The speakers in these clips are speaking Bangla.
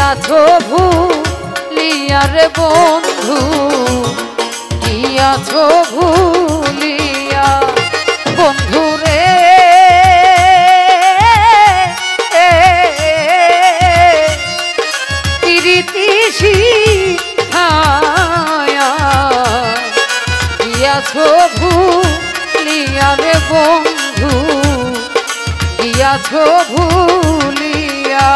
গিয়াছো ভুলিয়া রে বন্ধু, গিয়াছো ভুলিয়া বন্ধু রে। প্রীতি শিখায়া গিয়াছো ভুলিয়া রে বন্ধু, গিয়াছো ভুলিয়া।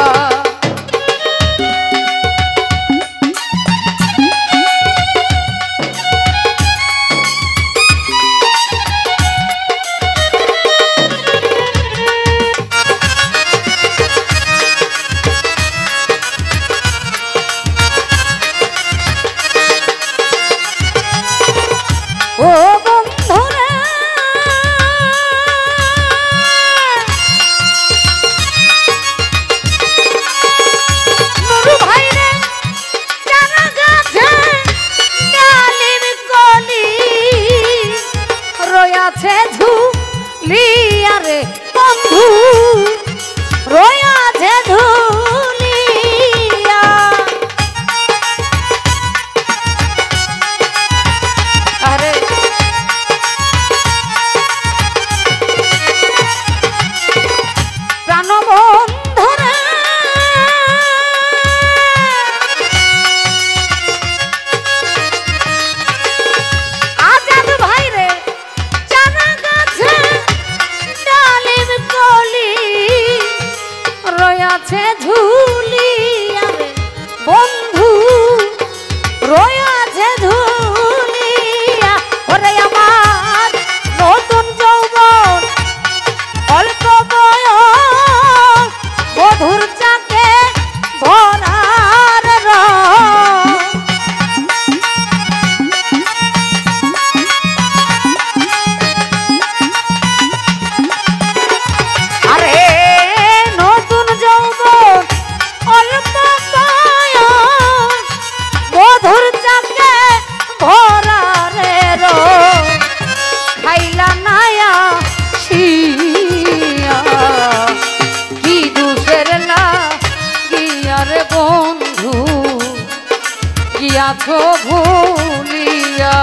গিয়াছো ভুলিয়া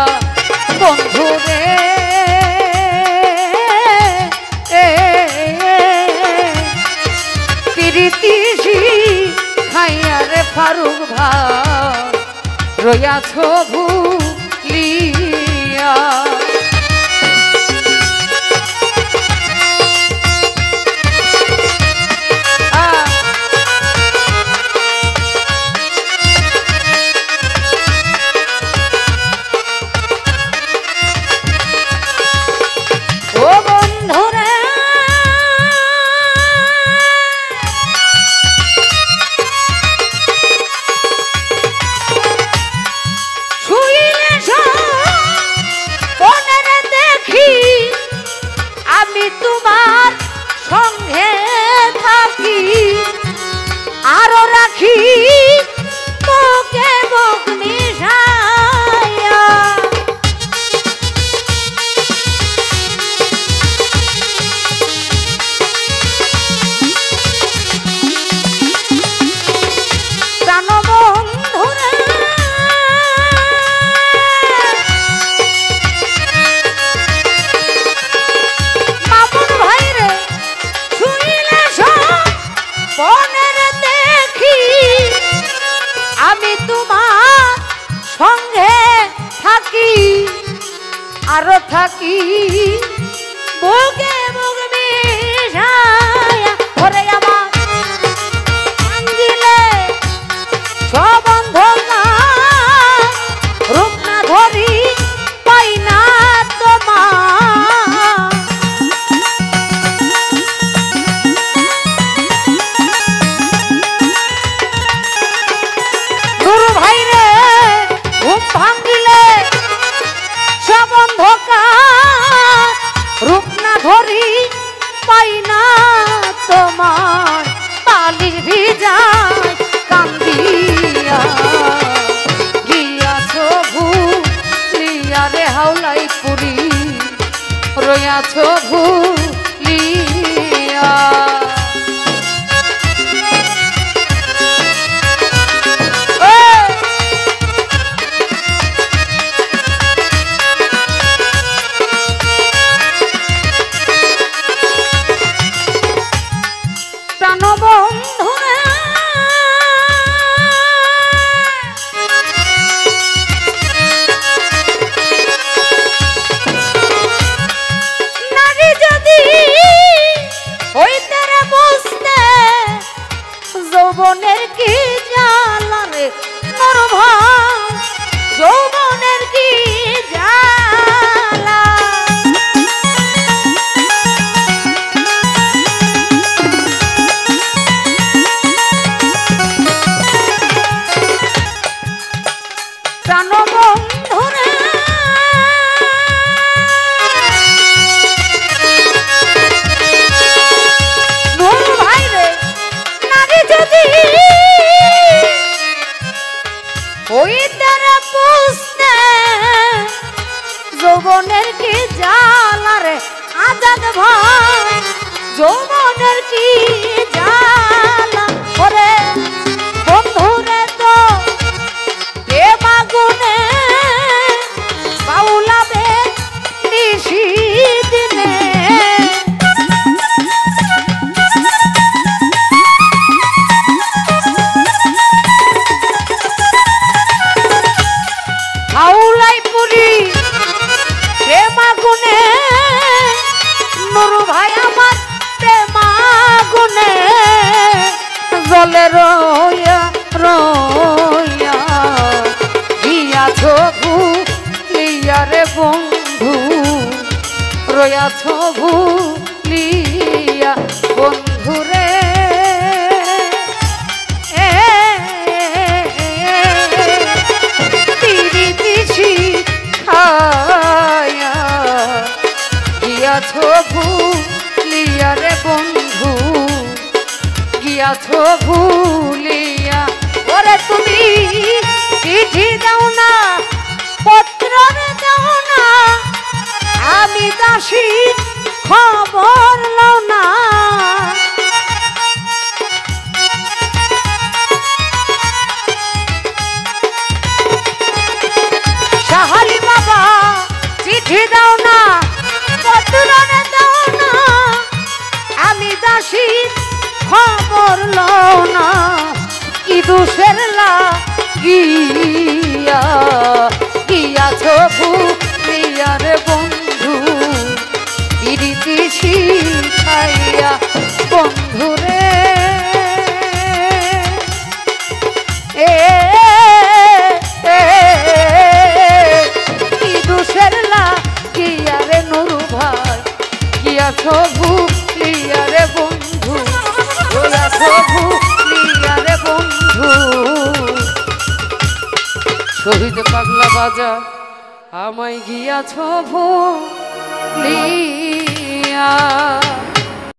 বন্ধু রে। প্রীতি শিখাইয়া রে ফারুক ভাই রইয়াছো ভুলিয়া। তোমার সঙ্গে থাকি আরো রাখি তোকে বুক মিশাইয়া। প্রাণবন্ধুরে বনের দেখি আমি তোমার সঙ্গে থাকি আরো থাকি বুকে বুক মিশাইয়া। ওরে আমার আঙ্গিলে সবন্ধ রূপ না ধরি পাই না তোমার। ভাঙ্গিলে সব অন্ধকার রূপ না ধরি পাই না তোমার। পালিশ ভিজায় কান্দিয়া গিয়াছো ভুলিয়া রে হাওলাই পুরি রইয়াছো ভুলিয়া। চাঁদ ভাই যৌবনের কি জ্বালা ওরে বন্ধুরে তো প্রেম আগুনে বাউলাবে নিশি দিনে হাউলাই পুরি প্রেম আগুনে নুরু ভাই আমার প্রেম আগুনে জলে রইয়া রইয়া গিয়াছ ভুলিয়া রে বন্ধু রইয়াছ ভুলিয়া বন্ধু রে তিরি দিছি খায়া গিয়াছ ভুলিয়া রে বন্ধু গিয়াছ ভুলিয়া ওরে তুমি চিঠি দাও না পত্র দাও না আমি দাসী খবর লও না সাহালি বাবা চিঠি দাও না পত্র দাও না আমি দাসী খবর লও না কি দোষের লাগিয়া গিয়াছ ভুলিয়া রে বন্ধু প্রীতি শিখাইয়া বন্ধু রে কি দোষের লাগিয়া রে নুরু ভাই গিয়াছ ভুলিয়া রে বন্ধু গিয়াছ ভুলিয়া রে বন্ধু শহীদ পাগলা বাজা আমায় গিয়াছ ভুলিয়া